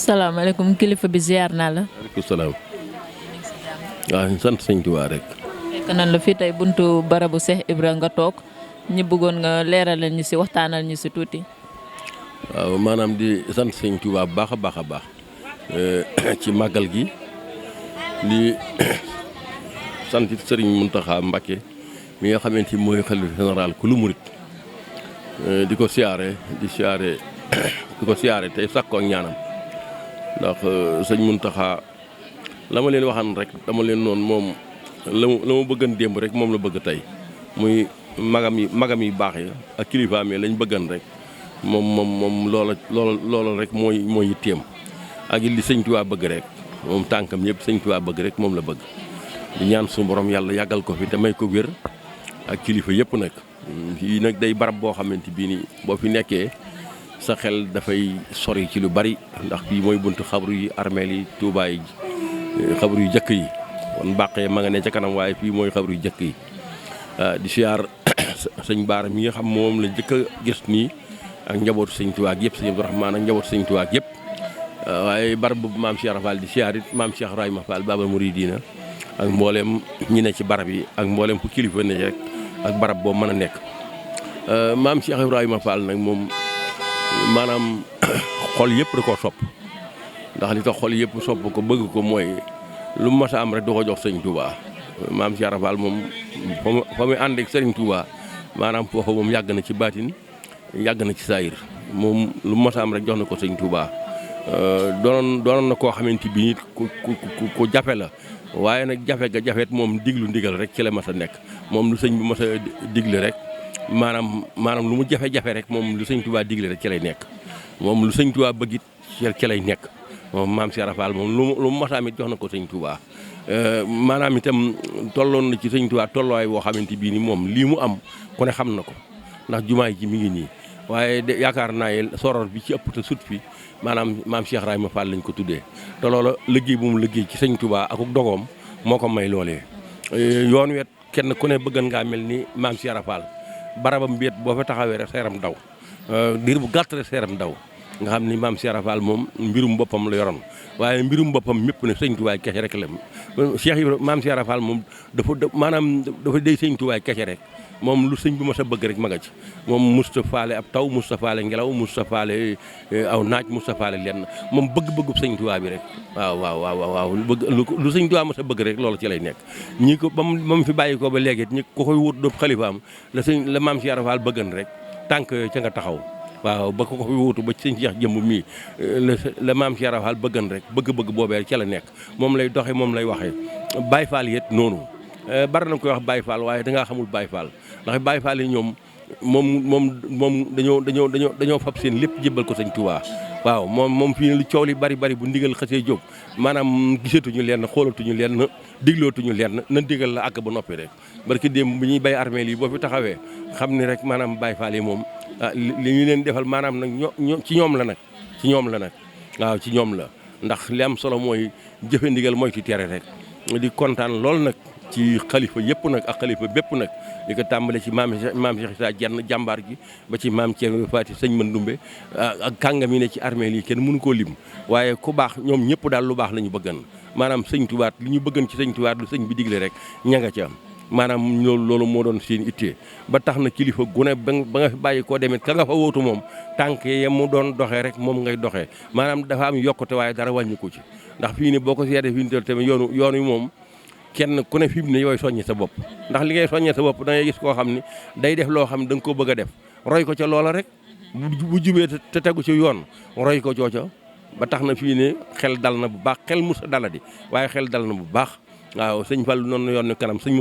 salaamaaleykum kilifa bi ziar naa la. waaleykum salaam. waaw sant sëñ Tuubaa rek. fekk nañ la fii tey buntu barabu Cheikh Ibra nga toog ñu bëggoon nga leeralal ñu si waxtaanal ñu si tuuti. waaw maanaam di sant sëñ Tuubaa bu baax a baax a baax ci màggal gi di sant sëriñ Muntaxa Mbakke mi nga xamante ni mooy xalifa général ku lu murit di ko siyaare tey sàkkoo ak ñaanam ndax sëñ Muntaxa la ma leen waxan rek dama leen noonu moom la ma bëggan démb rek moom la bëgg tey muy magam yi baax yi ak kilifaam yi lañ bëggan rek moom loola rek mooy yitteem ak li sëñ Tuubaa bëgg rek moom tànkam yëpp sëñ Tuubaa bëgg rek moom la bëgg di ñaan suñu borom yàlla yàggal ko fi te may ko wér ak kilifa yëpp nag fii nag day barab boo xamante bii ni boo fi nekkee sa xel dafay sori ci lu bari ndax fii mooy buntu xabru yi armeel yi Tuubaa yi xabru yu jëkk yi kon bàqee ma nga ne ca kanam waaye fii mooy xabru yu jëkk yi di siyaar sëñ Baara mi nga xam moom la njëkk a gis nii ak njabootu sëñ Tuubaa yëpp sëñ Abdourahmane ak njabootu sëñ Tuubaa yëpp waaye barab boobu maam Cheikh Fall di siyaar it maam Cheikh Rahima Fall Babal Mouridina ak mboolem ñi ne ci barab yi ak mboolem fu kilifa ne rek ak barab boobu mën a nekk maam Cheikh Ibrahima Fall nag moom maanaam xol yëpp da koo sopp ndax li tax xol yëpp sopp ko bëgg ko mooy lu mu mas a am rek da ko jox sëñ Touba maam Cheikh Fall moom fa muy ànd ak sëriñ Touba maanaam foofu moom yàgg na ci baatin yàgg na ci saayir moom lu mu mas a am rek jox na ko sëñ Touba doonoon na koo xamante bi nit ku jafe la waaye nag jafet moom diglu ndigal rek ci la mas a nekk moom lu sëñ bi mas a digle rek maanaam lu mu jafe-jafe rek moom lu sëñ Touba digle rek ci lay nekk moom lu sëñ Touba bëggit ci lay nekk moom maam Cheikh Fall moom lu mu mas a am it jox na ko sëñ Touba maanaam itam tolloon na ci sëñ Touba tolluwaay boo xamante bii ni moom lii mu am ku ne xam na ko ndax jumaa ji mi ngi nii waaye yaakaar naa ne soror bi ci ëpp te sut fi maanaam maam Cheikh Rahima Fall lañ ko tuddee te loola liggéey bu mu liggéey ci sëñ Touba ak dogoom moo ko may loolee yoon wet kenn ku ne bëggan ngaa mel ni maam Cheikh Fall barabam biet boo fa taxawee rek seeram daw diir bu gàtt rek seeram daw nga xam ni maam Cheikh Fall moom mbirum boppam la yoroon waaye mbirum boppam mépp ne sëñ Touba kese rek la Cheikh Ibrahima maam Cheikh Fall moom dafa dey sëñ Touba kese rek moom lu sëñ bi mas a bëgg rek ma nga ci moom musta faale ab taw musta faale ngelaw musta faale aw naaj musta faale lenn moom bëgg-bëggu sëñ Touba bi rek waaw lu sëñ Touba mas a bëgg rek loolu ci lay nekk ñi ko ba mu fi bàyyi ko ba léegi ñi ko koy wut doob xalifaam la maam Cheikh Fall bëggan rek tànk ca nga taxaw waaw ba ko fi wuutu ba sëñ Cheikh jëmb mii la maam Cheikh Fall bëggan rek bëgg-bëgg boobee ca la nekk moom lay doxe moom lay waxee Baye Fall yet noonu bari na koy wax Baye Fall waaye dangaa xamul Baye Fall ndax Baye Fall yi ñoom moom dañoo fab seen lépp jébbal ko sëñ Touba waaw moom fii ne lu coow li bari bu ndigal xasee jóg maanaam gisatuñu lenn xoolatuñu lenn diglootuñu lenn na ndigal la àgg ba noppi rek barki démb bi ñuy bay armeel yi boo fi taxawee xam ni rek maanaam Baye Fall yi moom li ñu leen defal maanaam nag ci ñoom la nag waaw ci ñoom la ndax li am solo mooy jëfe ndigal mooy ci tere rek di kontaan lool nag ci xalifa yëpp nag ak xalifa bépp nag di ko tàmbale ci maam Cheikh Issa Diène jàmbaar gi ba ci maam Thierno Fati sëñ Mandoumbe ak kàngam yi ne ci armeel yi kenn mënu koo lim waaye ku baax ñoom ñëpp daal lu baax la ñu bëggan maanaam sëñ Tuubaa li ñu bëggan ci sëñ Tuubaa lu sëñ bi digle rek ña nga ca maanaam loolu moo doon seen ittee ba tax na kilifa gune ba nga fi bàyyi koo demit ka nga fa wóotu moom tànk yi mu doon doxee rek moom ngay doxee maanaam dafa am yokkute waaye dara wàññi ko ci ndax fii ni boo ko seetee fii ni tamit yoon wi moom kenn ku ne fi mu ne yooyu soññe sa bopp ndax li ngay soññe sa bopp da ngay gis koo xam ni day def loo xam ne da nga ko bëgg a def roy ko ca loola rek bu jubee te tegu ci yoon roy ko cooca ba tax na fii ne xel dal na bu baax xel musa daladi waaye xel dal na bu baax waaw sëñ Fall noonu na yoon kanam sëñ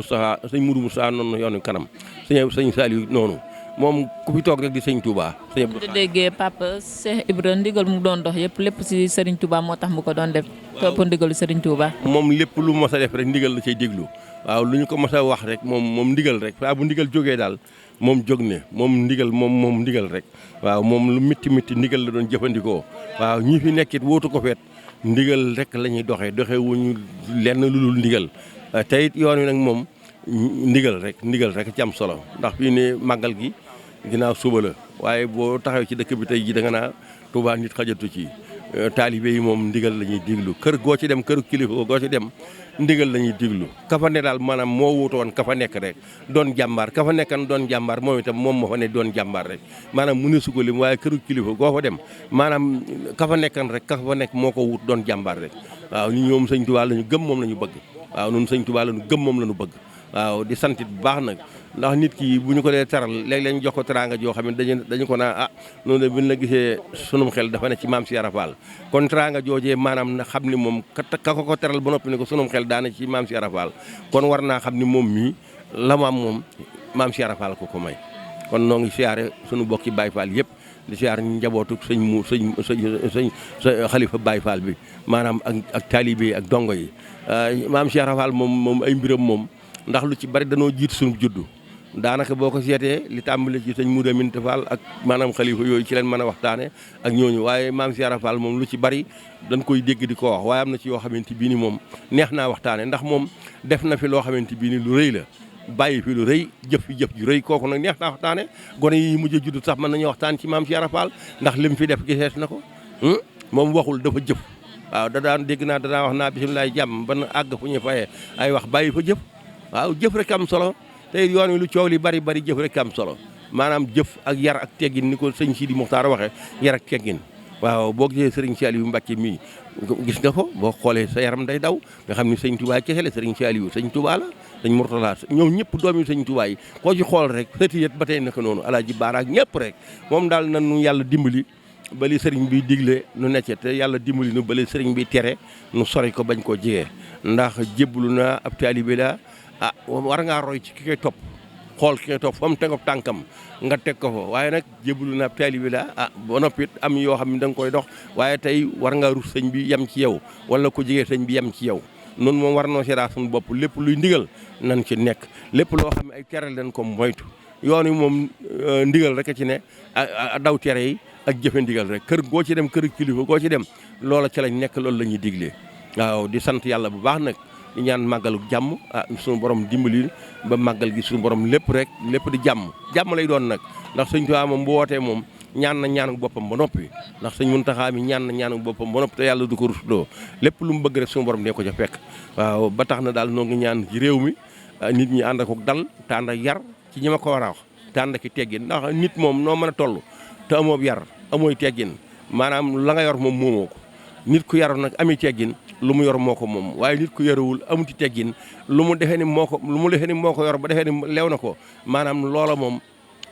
Moudou Moustapha noonu na yoon kanam sëñ Saliou noonu moom ku fi toog rek di sëñ Touba. bu déggee papa Cheikh Ibrahima ndigal mu doon dox yëpp lépp si Serigne Touba moo tax mu ko doon def topp ndigalu Serigne Touba. moom lépp lu mos a def rek ndigal la cay déglu waaw lu ñu ko mos a wax rek moom ndigal rek saa bu ndigal jógee daal moom jóg ne moom ndigal rek waaw moom lu mitti ndigal la doon jëfandikoo waaw ñi fi nekkit wóotu ko feet ndigal rek la ñuy doxee wuñu lenn lu dul ndigal te it yoon wi nag moom ndigal rek ci am solo ndax fii ne màggal gi ginnaaw suba la waaye boo taxaw ci dëkk bi tey ji da nga naa Touba nit xajatu ci taalibe yi moom ndigal la ñuy diglu kër goo ci dem këru kilifa goo ci dem ndigal la ñuy diglu ka fa ne daal maanaam moo wuutoon ka fa nekk rek doon jàmbaar ka fa nekkan doon jàmbaar moom itam moom moo fa ne doon jàmbaar rek maanaam mu ne su ko lim waaye këru kilifa goo fa dem maanaam ka fa nekkan rek ka fa nekk moo ko wut doon jàmbaar rek waaw ñu ñoom sëñ Tuubaa la ñu gëm moom la ñu bëgg waaw ñun sëñ Tuubaa la ñu gëm moom la ñu bëgg waaw di santit bu baax nag ndax nit ki bu ñu ko dee teral léeg-léeg ñu jox ko teraanga joo xam ne dañu ko naa noonu de bu ñu la gisee sunum xel dafa ne ci maam Cheikh Ibra Fall kon teraanga joojee maanaam na xam ni moom ka ko teral ba noppi ne ko sunum xel daana ci maam Cheikh Ibra Fall kon war naa xam ni moom mii la moom maam Cheikh Ibra Fall ko may kon noo ngi siyaare sunu bokki Baye Fall yëpp di siyaare njabootu sëñ xalifa Baye Fall bi maanaam ak taalibe yi ak dongo yi maam Cheikh Ibra Fall moom ay mbiram moom ndax lu ci bari danoo jiit suñu juddu daanaka boo ko seetee li tàmbali ci sëñ Mouda Minta Fall ak maanaam xalifa yooyu ci leen mën a waxtaane ak ñooñu waaye maam Cheikh Ibra Fall moom lu ci bari dañ koy dégg di ko wax waaye am na ci yoo xamante bii ni moom neex naa waxtaane ndax moom def na fi loo xamante bii ni lu rëy la bàyyi fi lu rëy jëf fi jëf ju rëy kooku nag neex naa waxtaane gone yi mujj a judd sax mën nañu waxtaan ci maam Cheikh Ibra Fall ndax lim fi def gisees na ko moom waxul dafa jëf waaw da daan dégg naa danaa wax naa bisimilah jàmm ban àgg fu ñu fayee ay wax bàyyi fa jëf waaw jëf rek am solo tey yoon wi lu coow li bari bari jëf rek am solo maanaam jëf ak yar ak teggin ni ko sëñ Sidi Muxtaar waxee yar ak teggin waaw boo gisee sëriñ Saliou Mbacke mii gis nga ko boo xoolee sa yaram day daw nga xam ni sëñ Touba kese la sëriñ Saliou sëñ Touba la sëñ Mourtala ñoom ñëpp doomi sëñ Touba yi koo ci xool rek sëti yët ba tey naka noonu Alaaji Baara ak ñëpp rek moom daal nanu yàlla dimbali ba li sëriñ bi digle nu necce te yàlla dimbali nu ba li sëriñ bi tere nu sori ko bañ koo jigee ndax jébbalu naa ab taalibe la war ngaa roy ci ki koy topp xool ki koy topp fa mu teg tànkam nga teg ko fa waaye nag jébbalu na taalibe la ba noppi am yoo xam ne da nga koy dox waaye tey war ngaa rus sëñ bi yem ci yow wala ko jigee sëñ bi yem ci yow noonu moom war noo seeraat suñu bopp lépp luy ndigal nan ci nekk lépp loo xam ne ay tere leen ko moytu yoon wi moom ndigal rek a ci ne daw tere yi ak jëfe ndigal rek kër goo ci dem kër kilifa goo ci dem loola ca lañ nekk loolu la ñuy diglee waaw di sant yàlla bu baax nag di ñaan màggalu jàmm suñu borom dimbali ba màggal gi suñu borom lépp rek lépp di jàmm lay doon nag ndax sëñ Tuubaa moom bu wootee moom ñaan na ñaanu boppam ba noppi ndax sëñ Muntaxaa mi ñaan na ñaanu boppam ba noppi te yàlla du ko rusloo lépp lu mu bëgg rek suñu borom dee ko ca fekk waaw ba tax na daal noo ngi ñaan ci réew mi nit ñi ànd ak dal te ànd ak yar ci ñi ma ko war a wax te ànd ak teggin ndax nit moom noo mën a toll te amoo yar amooy teggin maanaam la nga yor moom moomoo ko nit ku yaroon nag ami teggin lu mu yor moo ko moom waaye nit ku yarawul amuti teggin lu mu defee ni moo ko yor ba defee ni leew na ko maanaam loola moom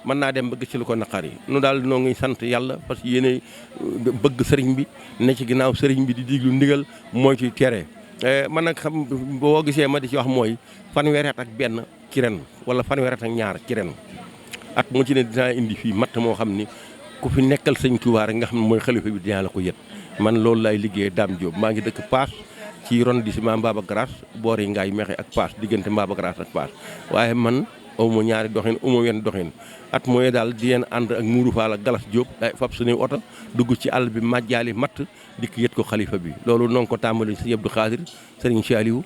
mën naa dem bëgg ci lu ko naqar yi nu daal noo ngi sant yàlla parce que yéene bëgg sëriñ bi ne ci ginnaaw sëriñ bi di diglu ndigal mooy ci tere man nag xam boo gisee ma di ci wax mooy fanweeri at ak benn ci ren wala fanweeri at ak ñaar ci ren at mu ci ne dinaa indi fii matt moo xam ni ku fi nekkal sëñ Tuubaa rek nga xam ne mooy xalifa bi dinaa la ko yët man loolu laay liggéey Dame Diop maa ngi dëkk Paas ci arrondissement Mbaba Grasse boori Ngaye Mexe ak Paas diggante Mbaba Grasse ak Paas waaye man awma ñaari doxin awma wenn doxin at mooy daal di leen ànd ak Mourou Fall ak Galas Diop day fab suñuy oto dugg ci àll bi majjaali matt dikk yët ko xalifa bi loolu noonu ko tàmbali sëñ Abdou Khadir sëriñ Saliou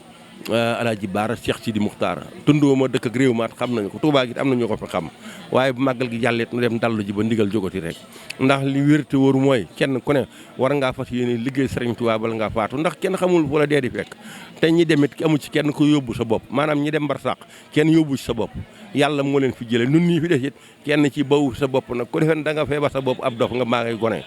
Alaaji Baara Cheikh Sidi Muxtaar tundoo ma dëkk ak réew maat xam nañu ko Touba gi am nañu ko fi xam waaye bu màggal gi jàlleet nu dem dallu ji ba ndigal jógati rek ndax li wér te wóor mooy kenn ku ne war ngaa fas yéene liggéey sëriñ Touba bala ngaa faatu ndax kenn xamul fu la dee di fekk te ñi demit amu ci kenn ko yóbbu sa bopp maanaam ñi dem barsàq kenn yóbbu ci sa bopp yàlla moo leen fi jële nun nii fi des it kenn ci bawu sa bopp nag ku defeen da nga feebar sa bopp ab dof nga maa ngay gone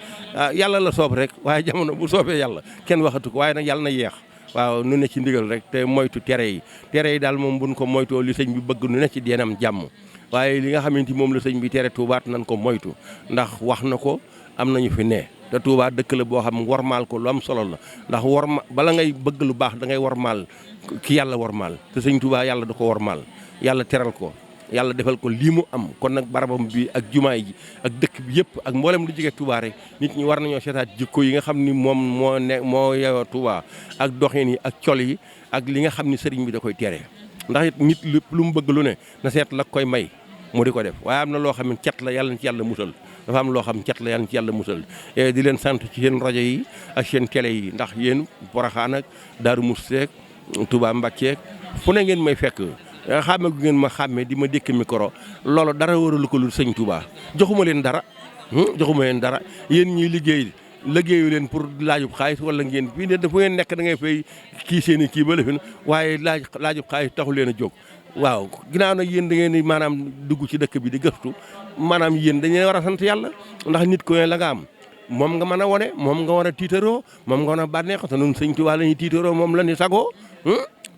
yàlla la soob rek waaye jamono bu soobee yàlla kenn waxatu ko waaye nag yàlla na yeex waaw nu ne ci ndigal rek te moytu tere yi daal moom buñ ko moytoo li sëñ bi bëgg nu ne ci deenam jàmm waaye li nga xamante moom la sëñ bi tere tuubaat nañ ko moytu ndax wax na ko am nañu fi ne te Touba dëkk la boo xam warmaal ko lu am solo la ndax bala ngay bëgg lu baax da ngay warmaal ki yàlla warmaal te sëñ Touba yàlla da ko warmaal yàlla teral ko yàlla defal ko lii mu am kon nag barabam bi ak jumaay ji ak dëkk bi yëpp ak mboolem lu jógee Touba rek nit ñi war nañoo seetaat jikko yi nga xam ni moom moo yeewoo Touba ak doxin yi ak col yi ak li nga xam ni sëriñ bi da koy tere ndax it nit lépp lu mu bëgg lu ne na seet la koy may mu di ko def waaye am na loo xam ne cat la yàlla na ci yàlla musal dafa am loo xam cat la yàlla na ci yàlla musal di leen sant ci seen rajo yi ak seen télé yi ndax yéen Porokhane ak Darou Moukhty Touba Mbacké fu ne ngeen may fekk xàmme gu ngeen ma xàmme di ma dékk micro loolu dara waralu ko lu sëñ Touba joxuma leen dara yéen ñuy liggéey liggéeyu leen pour laajub xaalis wala ngeen fii ne dafa ngeen nekk da ngay fay kii seen i kii ba lefin waaye laajub xaalis taxu leen a jóg waaw ginnaaw nag yéen da ngeen di maanaam dugg ci dëkk bi di gëstu maanaam yéen dañuy war a sant yàlla ndax nit ko ne la nga am moom nga mën a wone moom nga war a tiitaroo moom nga war a bànneex te noonu sëñ Tuubaa la ñuy tiitaroo moom la ñu sagoo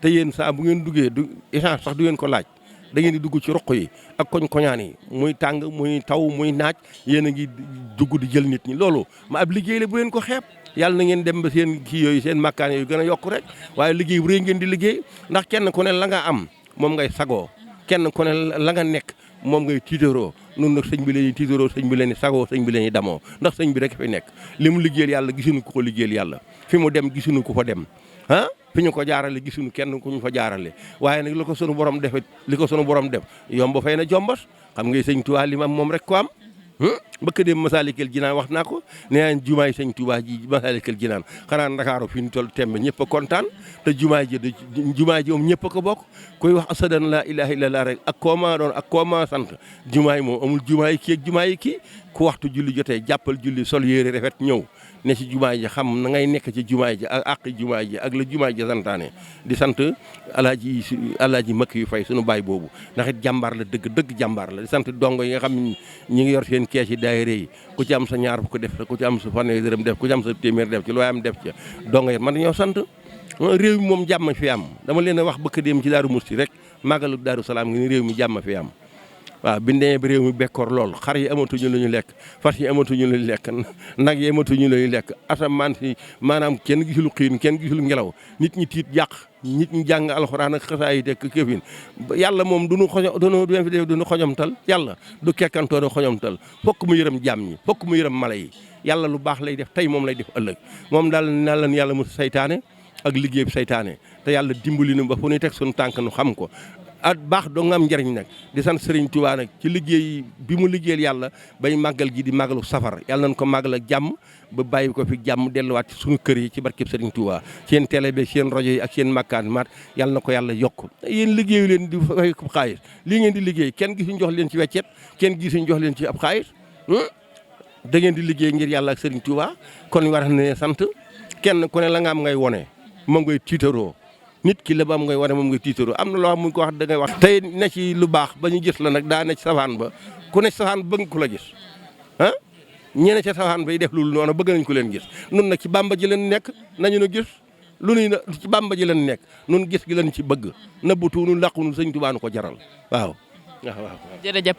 te yéen saa bu ngeen duggee du échange sax du ngeen ko laaj da ngeen di dugg ci roq yi ak koñ-koñaan yi muy tàng muy taw muy naaj yéen a ngi dugg di jël nit ñi loolu ma ab liggéey la bu ngeen ko xeeb yàlla na ngeen dem ba seen kii yooyu seen makkaan yooyu gën a yokk rek waaye liggéey bu rëy ngeen di liggéey ndax kenn ku ne la nga am moom ngay sagoo kenn ku ne la nga nekk moom ngay tiitaroo noonu nag sëñ bi la ñuy tiitaroo sëñ bi la ñuy sagoo sëñ bi la ñuy damoo ndax sëñ bi rek fi nekk li mu liggéeyal yàlla gisuñu ko liggéeyal yàlla fi mu dem gisuñu ko fa dem ah fi ñu ko jaarale gisuñu kenn ku ñu fa jaarale waaye nag li ko sunu borom defee li ko sunu borom def yomb fay na jombas xam nga sëñ Tuubaa li moom rek ko am bëkk dem Masaalikul Jinaan wax naa ko nee naa jumaay sëñ Tuubaa ji Masaalikul Jinaan xanaa Ndakaaru fi ñu toll tembe ñëpp a kontaan te jumaay ji moom ñëpp a ko bokk koy wax asadan laa ilaaha illallaah rek ak koo maa doon ak koo maa sant jumaay moom amul jumaay kii ak jumaay kii ku waxtu julli jotee jàppal julli sol yére rafet ñëw ne ci jumaay ji xam na ngay nekk ci jumaay ji ak àq jumaay ji ak la jumaay ji santaane di sant alaaji Makki yu fay sunu baay boobu ndax it jàmbaar la dëgg jàmbaar la di sant dongo yi nga xam ne ñi ngi yor seen kees yi daayira yi ku ci am sa ñaar fukk def ku ci am sa fanweeri dërëm def ku ci am sa téeméer def ci looy am def ci dongo yi man dañoo sant réew mi moom jàmm fi am dama leen a wax bëkk dem ci Daaru Musti rek màggalu Daaru Salaam ngi ni réew mi jàmm fi am waaw bi ñu demee ba réew mi bekkoor lool xar yi amatuñu lu ñu lekk fas yi amatuñu lu ñu lekk nag yi amatuñu lu ñu lekk asamaan si maanaam kenn gisul xiin kenn gisul ngelaw nit ñi tiit yàq nit ñi jàng alxuraan ak xasaay yi dekk këfin yàlla moom duñu xojomtal yàlla du kekkantoo du xojomtal fokk mu yërëm jàmm ñi fokk mu yërëm mala yi yàlla lu baax lay def tey moom lay def ëllëg moom daal na lan yàlla mu saytaane ak liggéey bi saytaane te yàlla dimbali nu ba fu ñuy teg suñu tànk nu xam ko at baax doo nga am njëriñ nag di sant Serigne Touba nag ci liggéey bi mu liggéeyal yàlla bay màggal gi di màggalu safar yàlla nañ ko màggal ak jàmm ba bàyyi ko fi jàmm delluwaat ci suñu kër yi ci barkeb Serigne Touba seen télé bi seen rajo yi ak seen makkaan maat yàlla na ko yàlla yokk yéen liggéeyu leen di fay xaalis lii ngeen di liggéey kenn gisuñ jox leen ci weccet kenn gisuñ jox leen ci ab xaalis da ngeen di liggéey ngir yàlla ak Serigne Touba kon war na sant kenn ku ne la nga am ngay wone moom ngay tiitaroo nit ki la ba am ngay wane moom ngay tiitaroo am na loo xam mu ko wax da ngay wax tey ne ci lu baax ba ñu gis la nag daa ne ci safaan ba ku ne ci safaan bëgg ku la gis ñene ca safaan bay def loolu noonu bëgg nañ ko leen gis nun nag ci Bàmba ji leen nekk nañu nu gis lu nuy ci Bàmba ji leen nekk nun gis gi leen ci bëgg nëbbutu nu làqu nu Sëñ Tuubaa nu ko jaral waaw jërëjëf